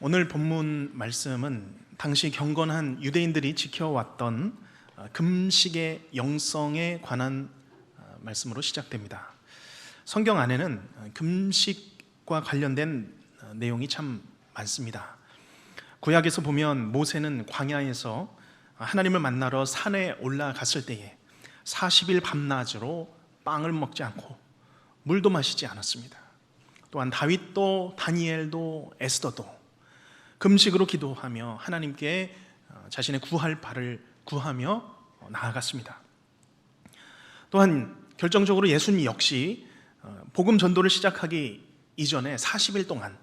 오늘 본문 말씀은 당시 경건한 유대인들이 지켜왔던 금식의 영성에 관한 말씀으로 시작됩니다. 성경 안에는 금식과 관련된 내용이 참 많습니다. 구약에서 보면 모세는 광야에서 하나님을 만나러 산에 올라갔을 때에 40일 밤낮으로 빵을 먹지 않고 물도 마시지 않았습니다. 또한 다윗도 다니엘도 에스더도 금식으로 기도하며 하나님께 자신의 구할 바를 구하며 나아갔습니다. 또한 결정적으로 예수님 역시 복음 전도를 시작하기 이전에 40일 동안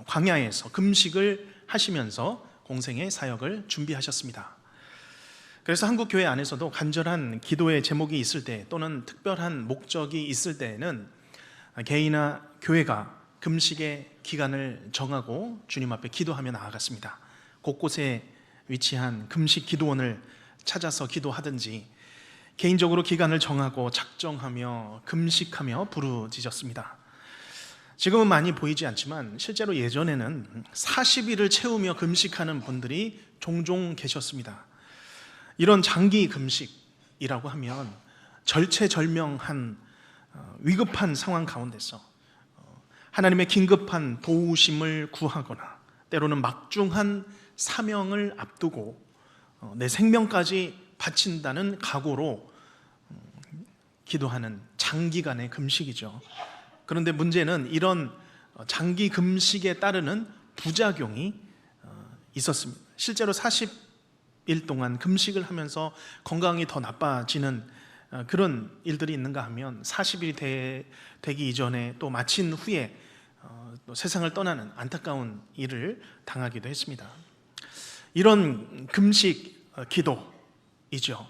광야에서 금식을 하시면서 공생의 사역을 준비하셨습니다. 그래서 한국 교회 안에서도 간절한 기도의 제목이 있을 때 또는 특별한 목적이 있을 때에는 개인이나 교회가 금식의 기간을 정하고 주님 앞에 기도하며 나아갔습니다. 곳곳에 위치한 금식 기도원을 찾아서 기도하든지 개인적으로 기간을 정하고 작정하며 금식하며 부르짖었습니다. 지금은 많이 보이지 않지만 실제로 예전에는 40일을 채우며 금식하는 분들이 종종 계셨습니다. 이런 장기 금식이라고 하면 절체절명한 위급한 상황 가운데서 하나님의 긴급한 도우심을 구하거나 때로는 막중한 사명을 앞두고 내 생명까지 바친다는 각오로 기도하는 장기간의 금식이죠. 그런데 문제는 이런 장기 금식에 따르는 부작용이 있었습니다. 실제로 40일 동안 금식을 하면서 건강이 더 나빠지는 그런 일들이 있는가 하면 40일이 되기 이전에 또 마친 후에 또 세상을 떠나는 안타까운 일을 당하기도 했습니다. 이런 금식 기도이죠.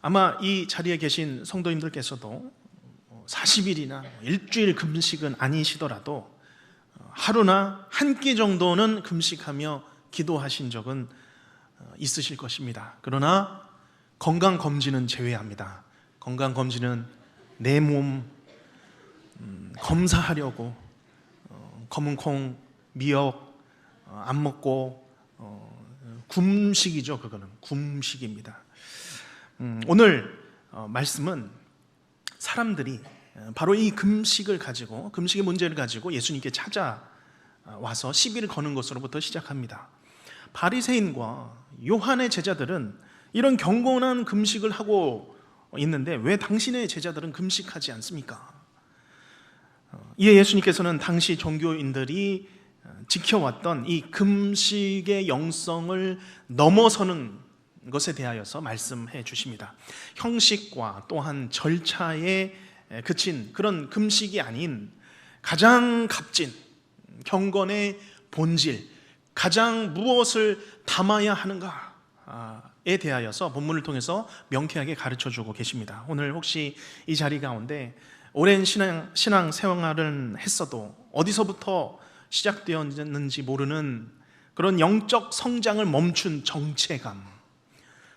아마 이 자리에 계신 성도님들께서도 40일이나 일주일 금식은 아니시더라도 하루나 한 끼 정도는 금식하며 기도하신 적은 있으실 것입니다. 그러나 건강검진은 제외합니다. 건강검진은 내 몸 검사하려고 검은콩, 미역 안 먹고 굶식이죠. 그거는 굶식입니다. 오늘 말씀은 사람들이 바로 이 금식을 가지고 금식의 문제를 가지고 예수님께 찾아와서 시비를 거는 것으로부터 시작합니다. 바리새인과 요한의 제자들은 이런 경건한 금식을 하고 있는데 왜 당신의 제자들은 금식하지 않습니까? 이에 예수님께서는 당시 종교인들이 지켜왔던 이 금식의 영성을 넘어서는 것에 대하여서 말씀해 주십니다. 형식과 또한 절차에 그친 그런 금식이 아닌 가장 값진 경건의 본질, 가장 무엇을 담아야 하는가에 대하여서 본문을 통해서 명쾌하게 가르쳐주고 계십니다. 오늘 혹시 이 자리 가운데 오랜 신앙 생활은 했어도 어디서부터 시작되었는지 모르는 그런 영적 성장을 멈춘 정체감,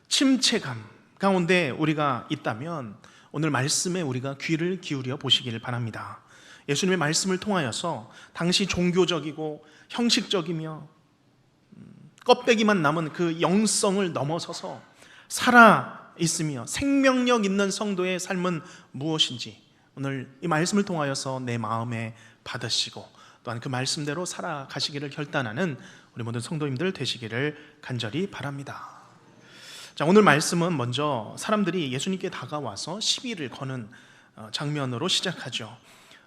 침체감 가운데 우리가 있다면 오늘 말씀에 우리가 귀를 기울여 보시기를 바랍니다. 예수님의 말씀을 통하여서 당시 종교적이고 형식적이며 껍데기만 남은 그 영성을 넘어서서 살아있으며 생명력 있는 성도의 삶은 무엇인지 오늘 이 말씀을 통하여서 내 마음에 받으시고 또한 그 말씀대로 살아가시기를 결단하는 우리 모든 성도님들 되시기를 간절히 바랍니다. 자, 오늘 말씀은 먼저 사람들이 예수님께 다가와서 시비를 거는 장면으로 시작하죠.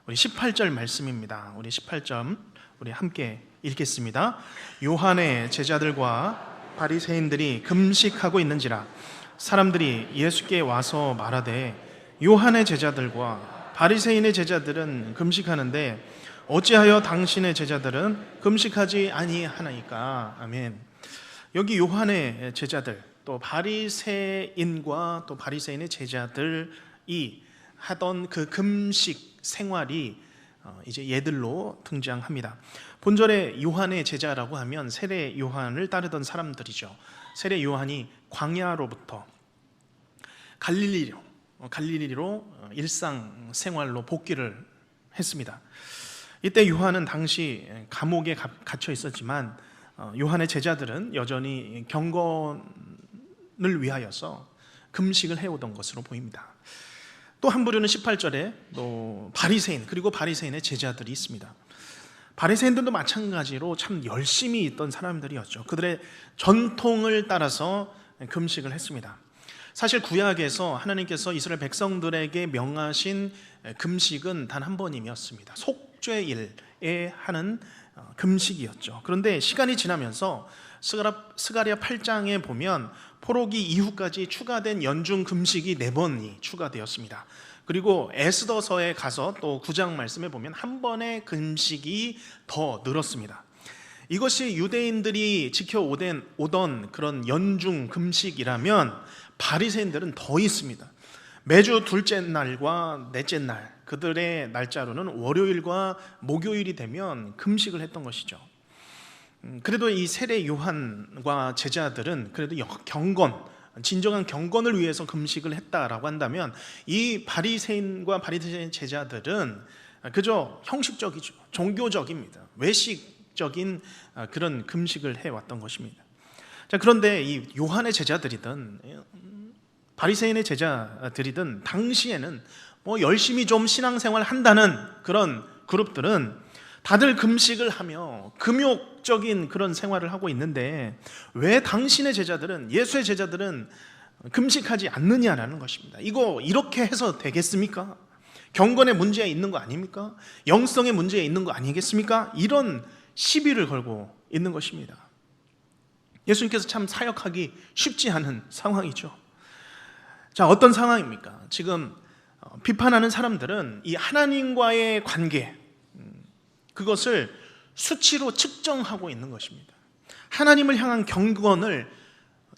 우리 18절 말씀입니다. 우리 18절 우리 함께 읽겠습니다. 요한의 제자들과 바리새인들이 금식하고 있는지라 사람들이 예수께 와서 말하되 요한의 제자들과 바리새인의 제자들은 금식하는데 어찌하여 당신의 제자들은 금식하지 아니하나이까? 아멘. 여기 요한의 제자들 또 바리새인과 또 바리새인의 제자들이 하던 그 금식 생활이 이제 얘들로 등장합니다. 본절에 요한의 제자라고 하면 세례 요한을 따르던 사람들이죠. 세례 요한이 광야로부터 갈릴리로 일상생활로 복귀를 했습니다. 이때 요한은 당시 감옥에 갇혀 있었지만 요한의 제자들은 여전히 경건을 위하여서 금식을 해오던 것으로 보입니다. 또 한 부류는 18절에 또 바리새인, 그리고 바리새인의 제자들이 있습니다. 바리새인들도 마찬가지로 참 열심히 있던 사람들이었죠. 그들의 전통을 따라서 금식을 했습니다. 사실 구약에서 하나님께서 이스라엘 백성들에게 명하신 금식은 단 한 번이었습니다. 속죄일에 하는 금식이었죠. 그런데 시간이 지나면서 스가랴 8장에 보면 포로기 이후까지 추가된 연중 금식이 4번이 추가되었습니다. 그리고 에스더서에 가서 또 9장 말씀에 보면 한 번의 금식이 더 늘었습니다. 이것이 유대인들이 지켜오던 그런 연중 금식이라면 바리새인들은 더 있습니다. 매주 둘째 날과 넷째 날, 그들의 날짜로는 월요일과 목요일이 되면 금식을 했던 것이죠. 그래도 이 세례 요한과 제자들은 그래도 진정한 경건을 위해서 금식을 했다라고 한다면, 이 바리새인과 바리새인 제자들은 그저 형식적이죠. 종교적입니다. 외식적인 그런 금식을 해왔던 것입니다. 자, 그런데 이 요한의 제자들이든 바리새인의 제자들이든 당시에는 열심히 좀 신앙생활 한다는 그런 그룹들은 다들 금식을 하며 금욕적인 그런 생활을 하고 있는데, 왜 당신의 제자들은, 예수의 제자들은 금식하지 않느냐라는 것입니다. 이거 이렇게 해서 되겠습니까? 경건의 문제에 있는 거 아닙니까? 영성의 문제에 있는 거 아니겠습니까? 이런 시비를 걸고 있는 것입니다. 예수님께서 참 사역하기 쉽지 않은 상황이죠. 자, 어떤 상황입니까? 지금 비판하는 사람들은 이 하나님과의 관계, 그것을 수치로 측정하고 있는 것입니다. 하나님을 향한 경건을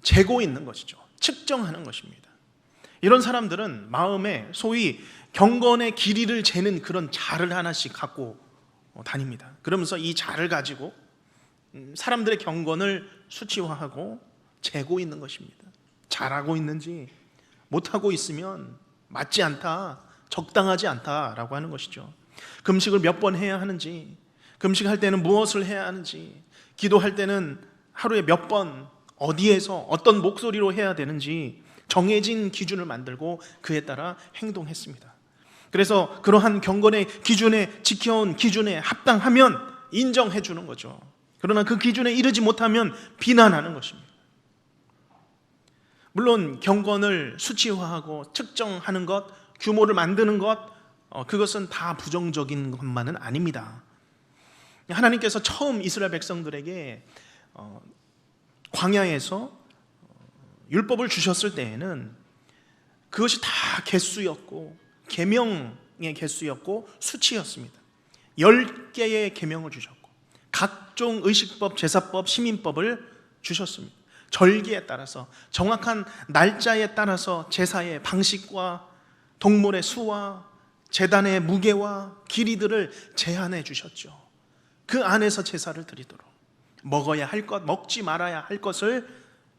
재고 있는 것이죠. 측정하는 것입니다. 이런 사람들은 마음에 소위 경건의 길이를 재는 그런 자를 하나씩 갖고 다닙니다. 그러면서 이 자를 가지고 사람들의 경건을 수치화하고 재고 있는 것입니다. 잘하고 있는지, 못하고 있으면 맞지 않다, 적당하지 않다라고 하는 것이죠. 금식을 몇 번 해야 하는지, 금식할 때는 무엇을 해야 하는지, 기도할 때는 하루에 몇 번, 어디에서 어떤 목소리로 해야 되는지 정해진 기준을 만들고 그에 따라 행동했습니다. 그래서 그러한 경건의 기준에, 지켜온 기준에 합당하면 인정해 주는 거죠. 그러나 그 기준에 이르지 못하면 비난하는 것입니다. 물론 경건을 수치화하고 측정하는 것, 규모를 만드는 것, 그것은 다 부정적인 것만은 아닙니다. 하나님께서 처음 이스라엘 백성들에게 광야에서 율법을 주셨을 때에는 그것이 다 계수였고, 계명의 계수였고 수치였습니다. 10개의 계명을 주셨고, 각종 의식법, 제사법, 시민법을 주셨습니다. 절기에 따라서, 정확한 날짜에 따라서 제사의 방식과 동물의 수와 제단의 무게와 길이들을 제한해 주셨죠. 그 안에서 제사를 드리도록, 먹어야 할 것, 먹지 말아야 할 것을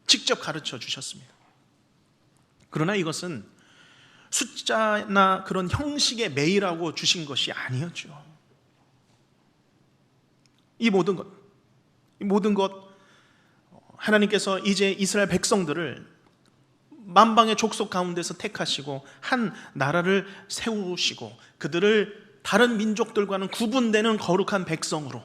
직접 가르쳐 주셨습니다. 그러나 이것은 숫자나 그런 형식에 매이라고 주신 것이 아니었죠. 이 모든 것 하나님께서 이제 이스라엘 백성들을 만방의 족속 가운데서 택하시고 한 나라를 세우시고 그들을 다른 민족들과는 구분되는 거룩한 백성으로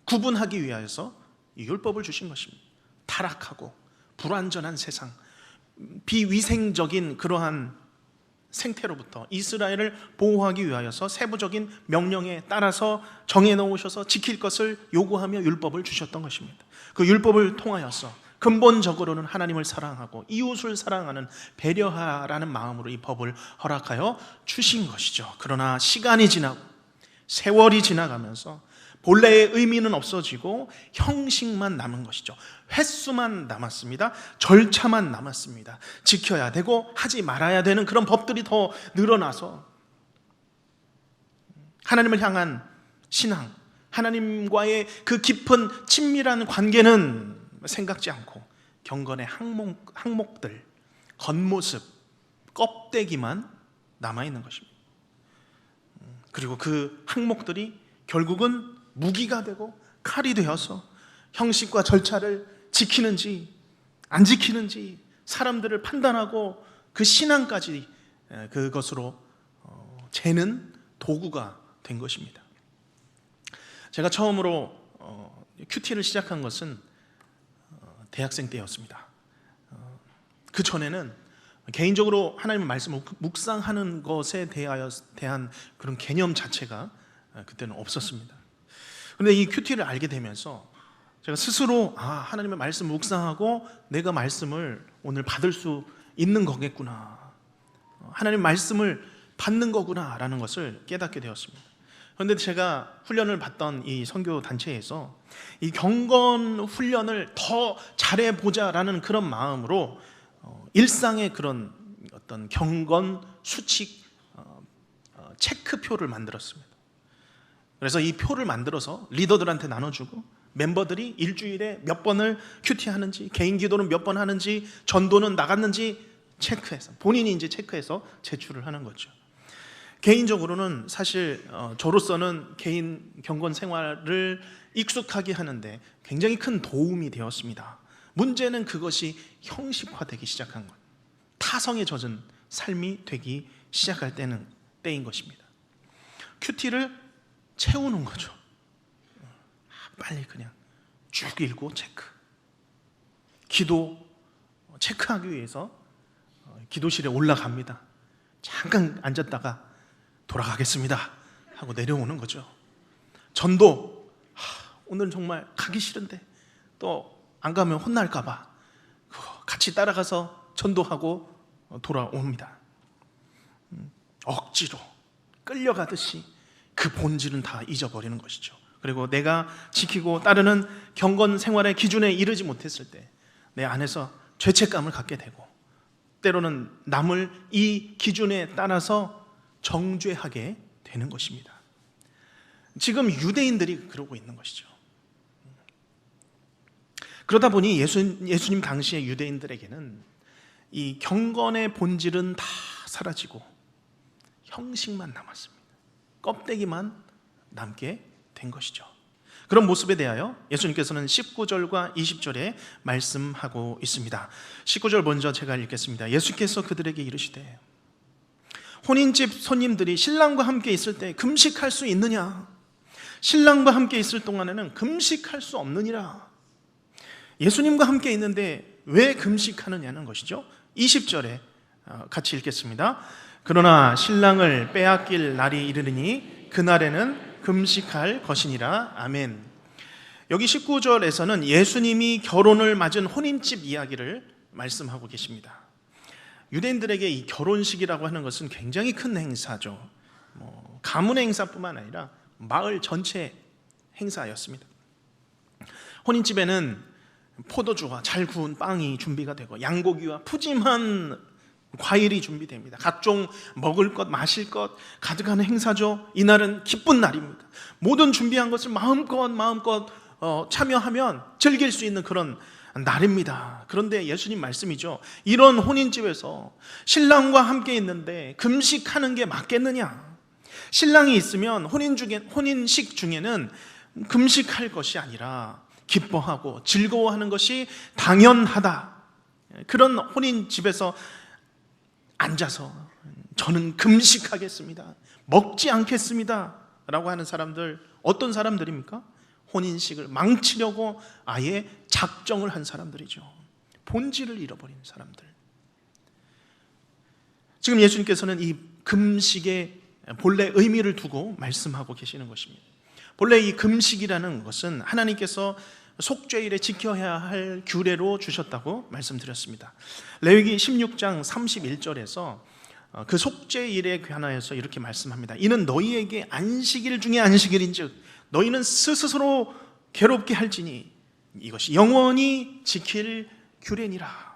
구분하기 위하여서 이 율법을 주신 것입니다. 타락하고 불완전한 세상, 비위생적인 그러한 생태로부터 이스라엘을 보호하기 위하여서 세부적인 명령에 따라서 정해놓으셔서 지킬 것을 요구하며 율법을 주셨던 것입니다. 그 율법을 통하여서 근본적으로는 하나님을 사랑하고 이웃을 사랑하는 배려하라는 마음으로 이 법을 허락하여 주신 것이죠. 그러나 시간이 지나고 세월이 지나가면서 본래의 의미는 없어지고 형식만 남은 것이죠. 횟수만 남았습니다. 절차만 남았습니다. 지켜야 되고 하지 말아야 되는 그런 법들이 더 늘어나서 하나님을 향한 신앙, 하나님과의 그 깊은 친밀한 관계는 생각지 않고 경건의 항목들, 겉모습, 껍데기만 남아있는 것입니다. 그리고 그 항목들이 결국은 무기가 되고 칼이 되어서 형식과 절차를 지키는지 안 지키는지 사람들을 판단하고 그 신앙까지 그것으로 재는 도구가 된 것입니다. 제가 처음으로 큐티를 시작한 것은 대학생 때였습니다. 그 전에는 개인적으로 하나님의 말씀을 묵상하는 것에 대한 그런 개념 자체가 그때는 없었습니다. 그런데 이 큐티를 알게 되면서 제가 스스로 하나님의 말씀을 묵상하고 내가 말씀을 오늘 받을 수 있는 거겠구나, 하나님 말씀을 받는 거구나 라는 것을 깨닫게 되었습니다. 그런데 제가 훈련을 받던 이 선교 단체에서 이 경건 훈련을 더 잘해보자라는 그런 마음으로 일상의 그런 어떤 경건 수칙 체크표를 만들었습니다. 그래서 이 표를 만들어서 리더들한테 나눠주고 멤버들이 일주일에 몇 번을 큐티하는지, 개인 기도는 몇 번 하는지, 전도는 나갔는지 체크해서 본인이 이제 체크해서 제출을 하는 거죠. 개인적으로는 사실 저로서는 개인 경건 생활을 익숙하게 하는데 굉장히 큰 도움이 되었습니다. 문제는 그것이 형식화되기 시작한 것, 타성에 젖은 삶이 되기 시작할 때인 것입니다. 큐티를 채우는 거죠. 빨리 그냥 쭉 읽고 체크. 기도 체크하기 위해서 기도실에 올라갑니다. 잠깐 앉았다가 돌아가겠습니다 하고 내려오는 거죠. 전도, 오늘 정말 가기 싫은데 또 안 가면 혼날까 봐 같이 따라가서 전도하고 돌아옵니다. 억지로 끌려가듯이 그 본질은 다 잊어버리는 것이죠. 그리고 내가 지키고 따르는 경건 생활의 기준에 이르지 못했을 때 내 안에서 죄책감을 갖게 되고, 때로는 남을 이 기준에 따라서 정죄하게 되는 것입니다. 지금 유대인들이 그러고 있는 것이죠. 그러다 보니 예수님 당시의 유대인들에게는 이 경건의 본질은 다 사라지고 형식만 남았습니다. 껍데기만 남게 된 것이죠. 그런 모습에 대하여 예수님께서는 19절과 20절에 말씀하고 있습니다. 19절 먼저 제가 읽겠습니다. 예수께서 그들에게 이르시되 혼인집 손님들이 신랑과 함께 있을 때 금식할 수 있느냐? 신랑과 함께 있을 동안에는 금식할 수 없느니라. 예수님과 함께 있는데 왜 금식하느냐는 것이죠. 20절에 같이 읽겠습니다. 그러나 신랑을 빼앗길 날이 이르리니 그날에는 금식할 것이니라. 아멘. 여기 19절에서는 예수님이 결혼을 맞은 혼인집 이야기를 말씀하고 계십니다. 유대인들에게 이 결혼식이라고 하는 것은 굉장히 큰 행사죠. 가문의 행사뿐만 아니라 마을 전체 행사였습니다. 혼인집에는 포도주와 잘 구운 빵이 준비가 되고 양고기와 푸짐한 과일이 준비됩니다. 각종 먹을 것, 마실 것 가득한 행사죠. 이날은 기쁜 날입니다. 모든 준비한 것을 마음껏 참여하면 즐길 수 있는 그런 날입니다. 그런데 예수님 말씀이죠. 이런 혼인집에서 신랑과 함께 있는데 금식하는 게 맞겠느냐? 신랑이 있으면 혼인식 중에는 금식할 것이 아니라 기뻐하고 즐거워하는 것이 당연하다. 그런 혼인집에서 앉아서 저는 금식하겠습니다, 먹지 않겠습니다 라고 하는 사람들, 어떤 사람들입니까? 혼인식을 망치려고 아예 작정을 한 사람들이죠. 본질을 잃어버린 사람들. 지금 예수님께서는 이 금식의 본래 의미를 두고 말씀하고 계시는 것입니다. 본래 이 금식이라는 것은 하나님께서 속죄일에 지켜야 할 규례로 주셨다고 말씀드렸습니다. 레위기 16장 31절에서 그 속죄일에 관하여서 이렇게 말씀합니다. 이는 너희에게 안식일 중에 안식일인즉 너희는 스스로 괴롭게 할지니 이것이 영원히 지킬 규례니라.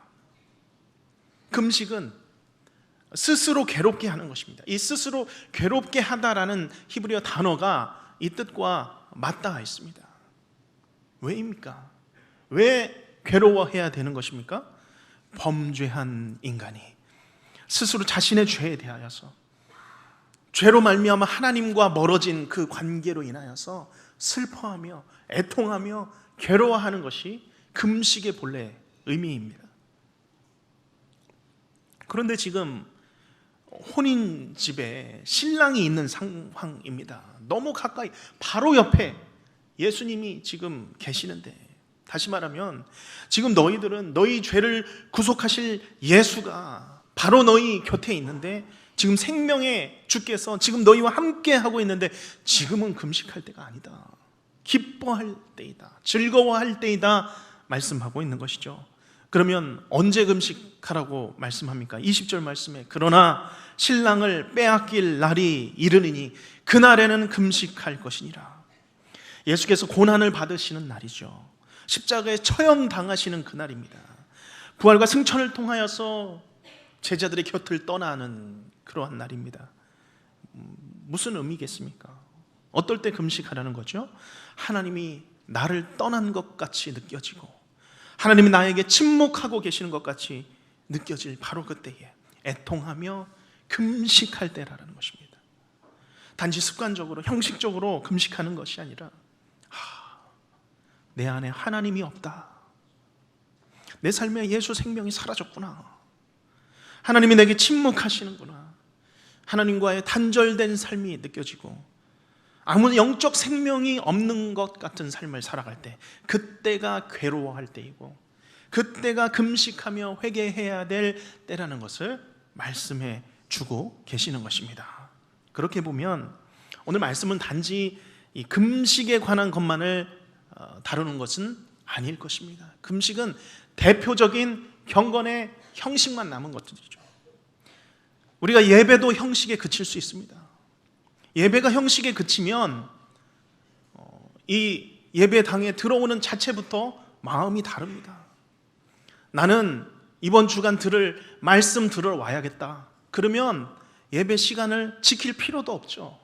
금식은 스스로 괴롭게 하는 것입니다. 이 스스로 괴롭게 하다라는 히브리어 단어가 이 뜻과 맞닿아 있습니다. 왜입니까? 왜 괴로워해야 되는 것입니까? 범죄한 인간이 스스로 자신의 죄에 대하여서 죄로 말미암아 하나님과 멀어진 그 관계로 인하여서 슬퍼하며 애통하며 괴로워하는 것이 금식의 본래 의미입니다. 그런데 지금 혼인집에 신랑이 있는 상황입니다. 너무 가까이, 바로 옆에 예수님이 지금 계시는데, 다시 말하면 지금 너희들은 너희 죄를 구속하실 예수가 바로 너희 곁에 있는데, 지금 생명의 주께서 지금 너희와 함께 하고 있는데 지금은 금식할 때가 아니다, 기뻐할 때이다, 즐거워할 때이다 말씀하고 있는 것이죠. 그러면 언제 금식하라고 말씀합니까? 20절 말씀에 그러나 신랑을 빼앗길 날이 이르리니 그날에는 금식할 것이니라. 예수께서 고난을 받으시는 날이죠. 십자가에 처형당하시는 그날입니다. 부활과 승천을 통하여서 제자들의 곁을 떠나는 그러한 날입니다. 무슨 의미겠습니까? 어떨 때 금식하라는 거죠? 하나님이 나를 떠난 것 같이 느껴지고 하나님이 나에게 침묵하고 계시는 것 같이 느껴질 바로 그때에 애통하며 금식할 때라는 것입니다. 단지 습관적으로 형식적으로 금식하는 것이 아니라 내 안에 하나님이 없다, 내 삶에 예수 생명이 사라졌구나, 하나님이 내게 침묵하시는구나, 하나님과의 단절된 삶이 느껴지고 아무 영적 생명이 없는 것 같은 삶을 살아갈 때, 그때가 괴로워할 때이고 그때가 금식하며 회개해야 될 때라는 것을 말씀해 주고 계시는 것입니다. 그렇게 보면 오늘 말씀은 단지 이 금식에 관한 것만을 다루는 것은 아닐 것입니다. 금식은 대표적인 경건의 형식만 남은 것들이죠. 우리가 예배도 형식에 그칠 수 있습니다. 예배가 형식에 그치면 이 예배당에 들어오는 자체부터 마음이 다릅니다. 나는 이번 주간 들을 말씀 들으러 와야겠다. 그러면 예배 시간을 지킬 필요도 없죠.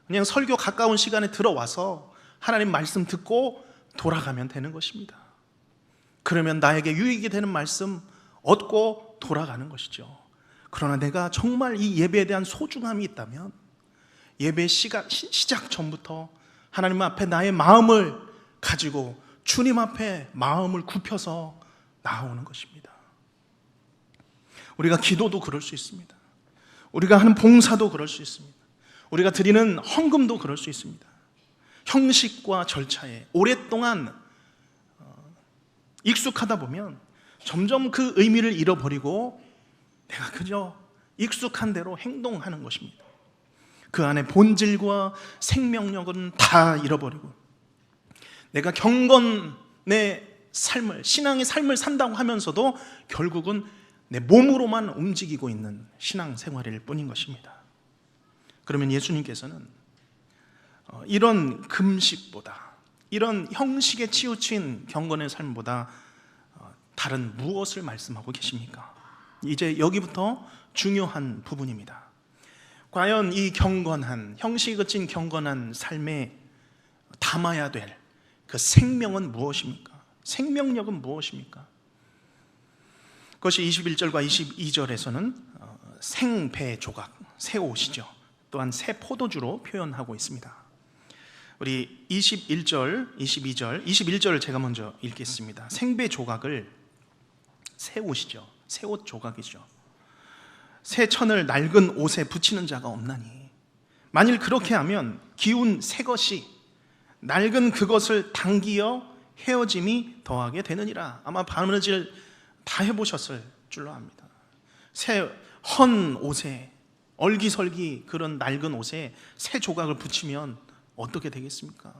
그냥 설교 가까운 시간에 들어와서 하나님 말씀 듣고 돌아가면 되는 것입니다. 그러면 나에게 유익이 되는 말씀 얻고 돌아가는 것이죠. 그러나 내가 정말 이 예배에 대한 소중함이 있다면 예배 시작 전부터 하나님 앞에 나의 마음을 가지고 주님 앞에 마음을 굽혀서 나오는 것입니다. 우리가 기도도 그럴 수 있습니다. 우리가 하는 봉사도 그럴 수 있습니다. 우리가 드리는 헌금도 그럴 수 있습니다. 형식과 절차에 오랫동안 익숙하다 보면 점점 그 의미를 잃어버리고 내가 그저 익숙한 대로 행동하는 것입니다. 그 안에 본질과 생명력은 다 잃어버리고 내가 경건의 삶을, 신앙의 삶을 산다고 하면서도 결국은 내 몸으로만 움직이고 있는 신앙생활일 뿐인 것입니다. 그러면 예수님께서는 이런 금식보다, 이런 형식에 치우친 경건의 삶보다 다른 무엇을 말씀하고 계십니까? 이제 여기부터 중요한 부분입니다. 과연 이 경건한, 형식에 그친 경건한 삶에 담아야 될 그 생명은 무엇입니까? 생명력은 무엇입니까? 그것이 21절과 22절에서는 생배 조각, 새 옷이죠. 또한 새 포도주로 표현하고 있습니다. 우리 21절, 22절, 21절을 제가 먼저 읽겠습니다. 생배 조각을 새 옷이죠. 새 옷 조각이죠. 새 천을 낡은 옷에 붙이는 자가 없나니 만일 그렇게 하면 기운 새 것이 낡은 그것을 당기어 헤어짐이 더하게 되느니라. 아마 바느질 다 해보셨을 줄로 압니다. 새 헌 옷에, 얼기설기 그런 낡은 옷에 새 조각을 붙이면 어떻게 되겠습니까?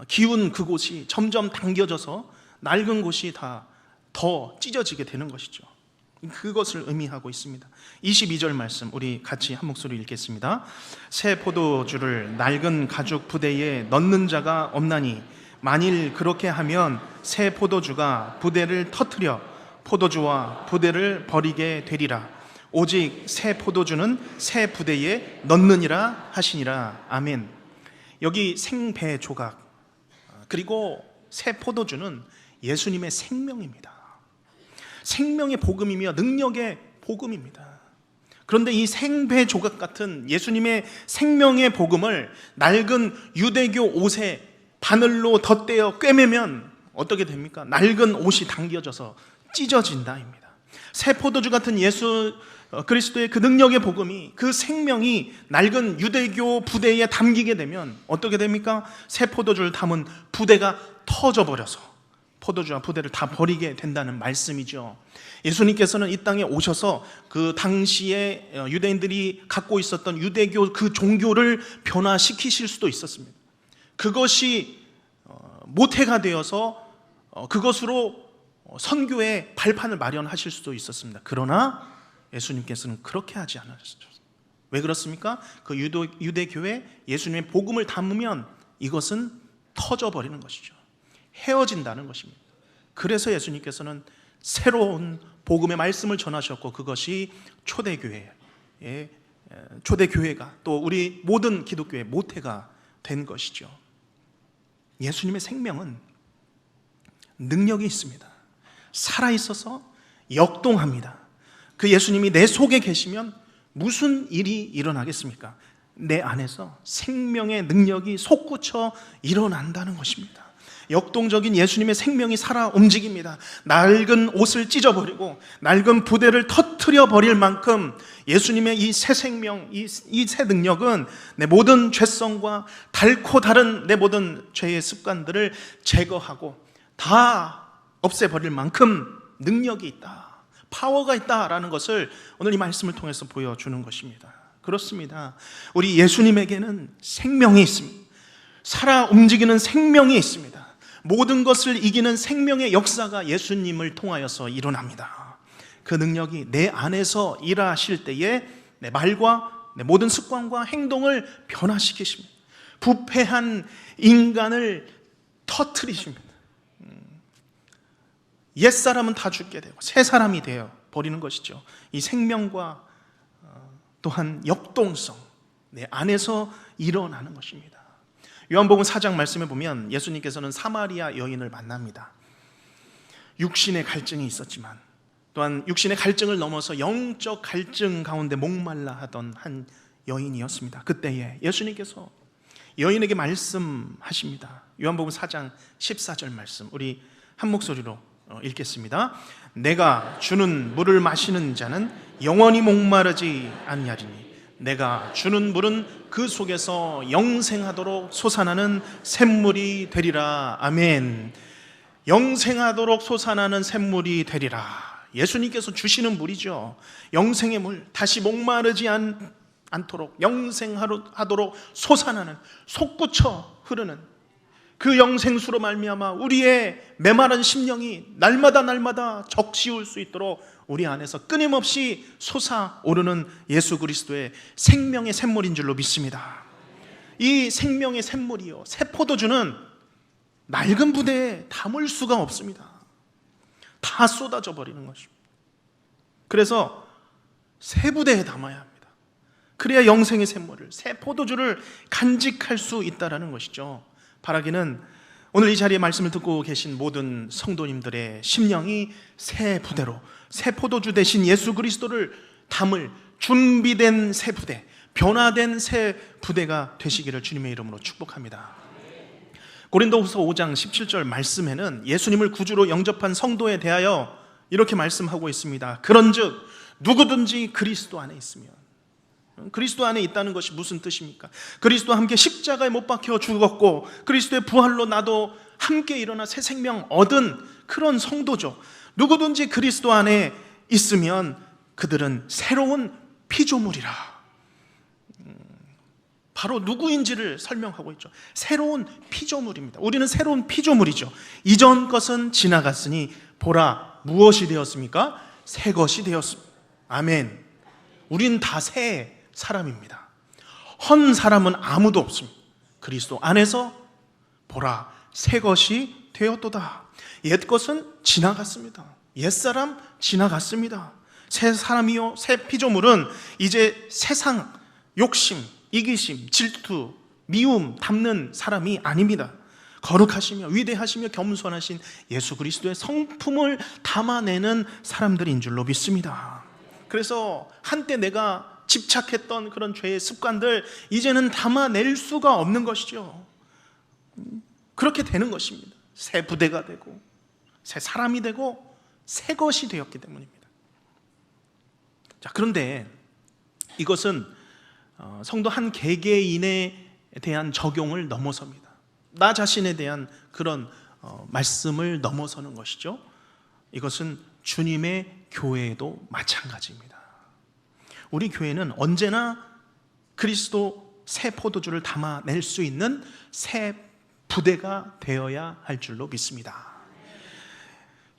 기운 그곳이 점점 당겨져서 낡은 곳이 다 더 찢어지게 되는 것이죠. 그것을 의미하고 있습니다. 22절 말씀 우리 같이 한 목소리 읽겠습니다. 새 포도주를 낡은 가죽 부대에 넣는 자가 없나니 만일 그렇게 하면 새 포도주가 부대를 터뜨려 포도주와 부대를 버리게 되리라. 오직 새 포도주는 새 부대에 넣느니라 하시니라. 아멘. 여기 생배 조각 그리고 새 포도주는 예수님의 생명입니다. 생명의 복음이며 능력의 복음입니다. 그런데 이 생배 조각 같은 예수님의 생명의 복음을 낡은 유대교 옷에 바늘로 덧대어 꿰매면 어떻게 됩니까? 낡은 옷이 당겨져서 찢어진다입니다. 새 포도주 같은 예수 그리스도의 그 능력의 복음이, 그 생명이 낡은 유대교 부대에 담기게 되면 어떻게 됩니까? 새 포도주를 담은 부대가 터져버려서 포도주와 부대를 다 버리게 된다는 말씀이죠. 예수님께서는 이 땅에 오셔서 그 당시에 유대인들이 갖고 있었던 유대교 그 종교를 변화시키실 수도 있었습니다. 그것이 모태가 되어서 그것으로 선교의 발판을 마련하실 수도 있었습니다. 그러나 예수님께서는 그렇게 하지 않으셨죠. 왜 그렇습니까? 그 유대교에 예수님의 복음을 담으면 이것은 터져버리는 것이죠. 헤어진다는 것입니다. 그래서 예수님께서는 새로운 복음의 말씀을 전하셨고, 그것이 초대교회가 또 우리 모든 기독교의 모태가 된 것이죠. 예수님의 생명은 능력이 있습니다. 살아있어서 역동합니다. 그 예수님이 내 속에 계시면 무슨 일이 일어나겠습니까? 내 안에서 생명의 능력이 솟구쳐 일어난다는 것입니다. 역동적인 예수님의 생명이 살아 움직입니다. 낡은 옷을 찢어버리고 낡은 부대를 터뜨려 버릴 만큼 예수님의 이 새 생명, 이 새 능력은 내 모든 죄성과 닳고 다른 내 모든 죄의 습관들을 제거하고 다 없애버릴 만큼 능력이 있다, 파워가 있다라는 것을 오늘 이 말씀을 통해서 보여주는 것입니다. 그렇습니다. 우리 예수님에게는 생명이 있습니다. 살아 움직이는 생명이 있습니다. 모든 것을 이기는 생명의 역사가 예수님을 통하여서 일어납니다. 그 능력이 내 안에서 일하실 때에 내 말과 내 모든 습관과 행동을 변화시키십니다. 부패한 인간을 터뜨리십니다. 옛사람은 다 죽게 되고 새 사람이 되어 버리는 것이죠. 이 생명과 또한 역동성, 내 안에서 일어나는 것입니다. 요한복음 4장 말씀에 보면 예수님께서는 사마리아 여인을 만납니다. 육신의 갈증이 있었지만 또한 육신의 갈증을 넘어서 영적 갈증 가운데 목말라 하던 한 여인이었습니다. 그때에 예수님께서 여인에게 말씀하십니다. 요한복음 4장 14절 말씀, 우리 한 목소리로 읽겠습니다. 내가 주는 물을 마시는 자는 영원히 목마르지 아니하리니 내가 주는 물은 그 속에서 영생하도록 솟아나는 샘물이 되리라. 아멘. 영생하도록 솟아나는 샘물이 되리라. 예수님께서 주시는 물이죠. 영생의 물, 다시 목마르지 않도록 영생하도록 솟아나는, 솟구쳐 흐르는 그 영생수로 말미암아 우리의 메마른 심령이 날마다 적시울 수 있도록 우리 안에서 끊임없이 솟아오르는 예수 그리스도의 생명의 샘물인 줄로 믿습니다. 이 생명의 샘물이요, 새 포도주는 낡은 부대에 담을 수가 없습니다. 다 쏟아져 버리는 것입니다. 그래서 새 부대에 담아야 합니다. 그래야 영생의 샘물을, 새 포도주를 간직할 수 있다는 것이죠. 바라기는 오늘 이 자리에 말씀을 듣고 계신 모든 성도님들의 심령이 새 부대로, 새 포도주 대신 예수 그리스도를 담을 준비된 새 부대, 변화된 새 부대가 되시기를 주님의 이름으로 축복합니다. 고린도후서 5장 17절 말씀에는 예수님을 구주로 영접한 성도에 대하여 이렇게 말씀하고 있습니다. 그런즉 누구든지 그리스도 안에 있으면, 그리스도 안에 있다는 것이 무슨 뜻입니까? 그리스도와 함께 십자가에 못 박혀 죽었고 그리스도의 부활로 나도 함께 일어나 새 생명 얻은 그런 성도죠. 누구든지 그리스도 안에 있으면 그들은 새로운 피조물이라. 바로 누구인지를 설명하고 있죠. 새로운 피조물입니다. 우리는 새로운 피조물이죠. 이전 것은 지나갔으니 보라, 무엇이 되었습니까? 새 것이 되었습니다. 아멘. 우린 다 새 사람입니다. 헌 사람은 아무도 없습니다. 그리스도 안에서 보라, 새 것이 되었도다. 옛 것은 지나갔습니다. 옛사람 지나갔습니다. 새 사람이요, 새 피조물은 이제 세상, 욕심, 이기심, 질투, 미움 담는 사람이 아닙니다. 거룩하시며 위대하시며 겸손하신 예수 그리스도의 성품을 담아내는 사람들인 줄로 믿습니다. 그래서 한때 내가 집착했던 그런 죄의 습관들 이제는 담아낼 수가 없는 것이죠. 그렇게 되는 것입니다. 새 부대가 되고 새 사람이 되고 새 것이 되었기 때문입니다. 자, 그런데 이것은 성도 한 개개인에 대한 적용을 넘어섭니다. 나 자신에 대한 그런 말씀을 넘어서는 것이죠. 이것은 주님의 교회에도 마찬가지입니다. 우리 교회는 언제나 그리스도 새 포도주를 담아낼 수 있는 새 부대가 되어야 할 줄로 믿습니다.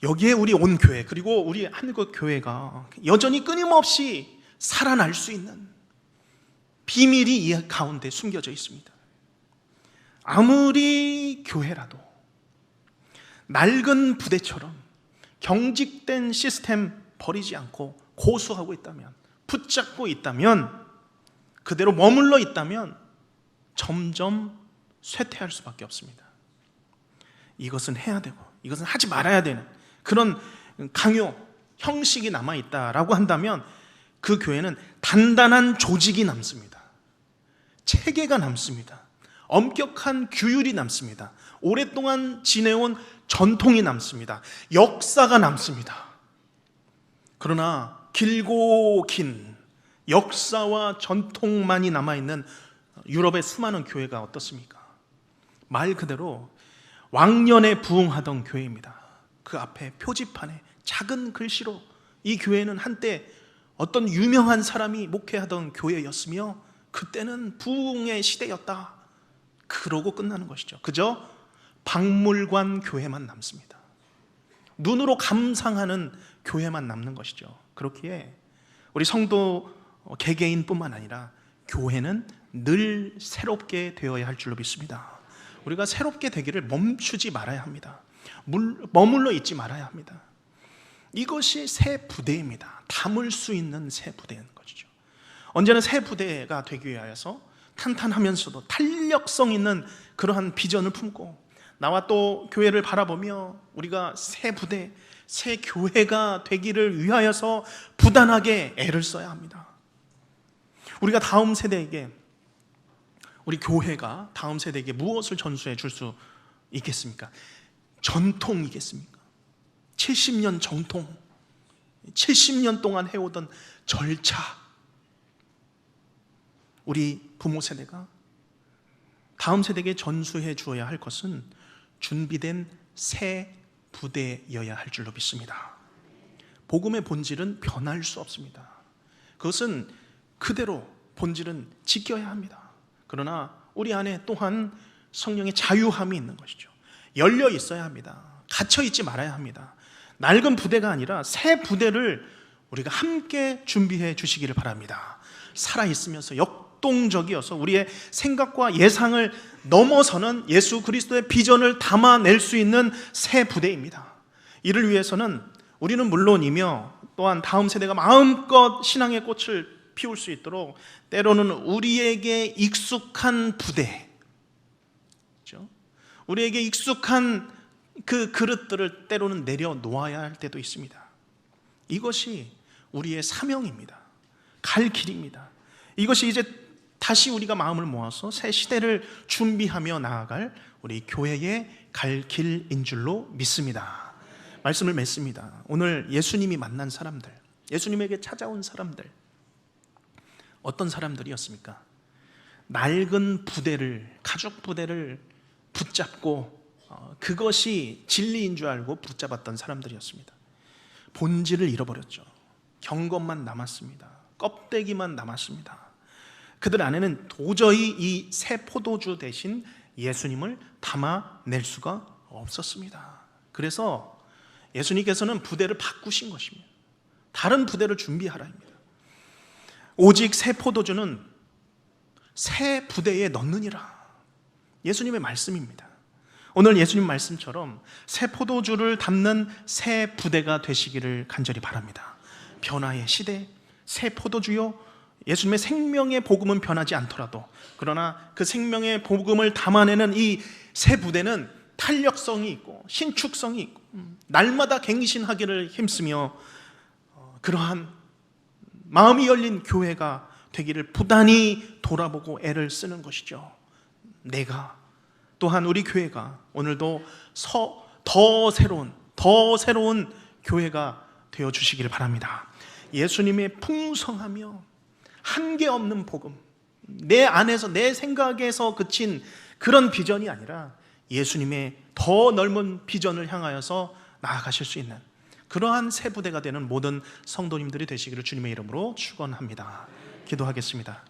여기에 우리 온 교회, 그리고 우리 한국 교회가 여전히 끊임없이 살아날 수 있는 비밀이 이 가운데 숨겨져 있습니다. 아무리 교회라도 낡은 부대처럼 경직된 시스템 버리지 않고 고수하고 있다면, 붙잡고 있다면, 그대로 머물러 있다면 점점 쇠퇴할 수밖에 없습니다. 이것은 해야 되고 이것은 하지 말아야 되는 그런 강요, 형식이 남아있다라고 한다면 그 교회는 단단한 조직이 남습니다. 체계가 남습니다. 엄격한 규율이 남습니다. 오랫동안 지내온 전통이 남습니다. 역사가 남습니다. 그러나 길고 긴 역사와 전통만이 남아있는 유럽의 수많은 교회가 어떻습니까? 말 그대로 왕년에 부흥하던 교회입니다. 그 앞에 표지판에 작은 글씨로 이 교회는 한때 어떤 유명한 사람이 목회하던 교회였으며 그때는 부흥의 시대였다. 그러고 끝나는 것이죠. 그저 박물관 교회만 남습니다. 눈으로 감상하는 교회만 남는 것이죠. 그렇기에 우리 성도 개개인뿐만 아니라 교회는 늘 새롭게 되어야 할 줄로 믿습니다. 우리가 새롭게 되기를 멈추지 말아야 합니다. 머물러 있지 말아야 합니다. 이것이 새 부대입니다. 담을 수 있는 새 부대인 것이죠. 언제나 새 부대가 되기 위하여서 탄탄하면서도 탄력성 있는 그러한 비전을 품고 나와 또 교회를 바라보며 우리가 새 부대, 새 교회가 되기를 위하여서 부단하게 애를 써야 합니다. 우리가 다음 세대에게, 우리 교회가 다음 세대에게 무엇을 전수해 줄 수 있겠습니까? 전통이겠습니까? 70년 정통, 70년 동안 해오던 절차. 우리 부모 세대가 다음 세대에게 전수해 주어야 할 것은 준비된 새 부대여야 할 줄로 믿습니다. 복음의 본질은 변할 수 없습니다. 그것은 그대로 본질은 지켜야 합니다. 그러나 우리 안에 또한 성령의 자유함이 있는 것이죠. 열려 있어야 합니다. 갇혀 있지 말아야 합니다. 낡은 부대가 아니라 새 부대를 우리가 함께 준비해 주시기를 바랍니다. 살아있으면서 역동적이어서 우리의 생각과 예상을 넘어서는 예수 그리스도의 비전을 담아낼 수 있는 새 부대입니다. 이를 위해서는 우리는 물론이며 또한 다음 세대가 마음껏 신앙의 꽃을 피울 수 있도록 때로는 우리에게 익숙한 부대, 우리에게 익숙한 그 그릇들을 때로는 내려놓아야 할 때도 있습니다. 이것이 우리의 사명입니다. 갈 길입니다. 이것이 이제 다시 우리가 마음을 모아서 새 시대를 준비하며 나아갈 우리 교회의 갈 길인 줄로 믿습니다. 말씀을 맺습니다. 오늘 예수님이 만난 사람들, 예수님에게 찾아온 사람들, 어떤 사람들이었습니까? 낡은 부대를, 가죽 부대를 붙잡고 그것이 진리인 줄 알고 붙잡았던 사람들이었습니다. 본질을 잃어버렸죠. 경건만 남았습니다. 껍데기만 남았습니다. 그들 안에는 도저히 이 새 포도주 대신 예수님을 담아낼 수가 없었습니다. 그래서 예수님께서는 부대를 바꾸신 것입니다. 다른 부대를 준비하라입니다. 오직 새 포도주는 새 부대에 넣느니라. 예수님의 말씀입니다. 오늘 예수님 말씀처럼 새 포도주를 담는 새 부대가 되시기를 간절히 바랍니다. 변화의 시대, 새 포도주요, 예수님의 생명의 복음은 변하지 않더라도 그러나 그 생명의 복음을 담아내는 이 새 부대는 탄력성이 있고 신축성이 있고 날마다 갱신하기를 힘쓰며 그러한 마음이 열린 교회가 되기를 부단히 돌아보고 애를 쓰는 것이죠. 내가 또한 우리 교회가 오늘도 더 새로운 교회가 되어 주시기를 바랍니다. 예수님의 풍성하며 한계 없는 복음, 내 안에서 내 생각에서 그친 그런 비전이 아니라 예수님의 더 넓은 비전을 향하여서 나아가실 수 있는 그러한 새 부대가 되는 모든 성도님들이 되시기를 주님의 이름으로 축원합니다. 기도하겠습니다.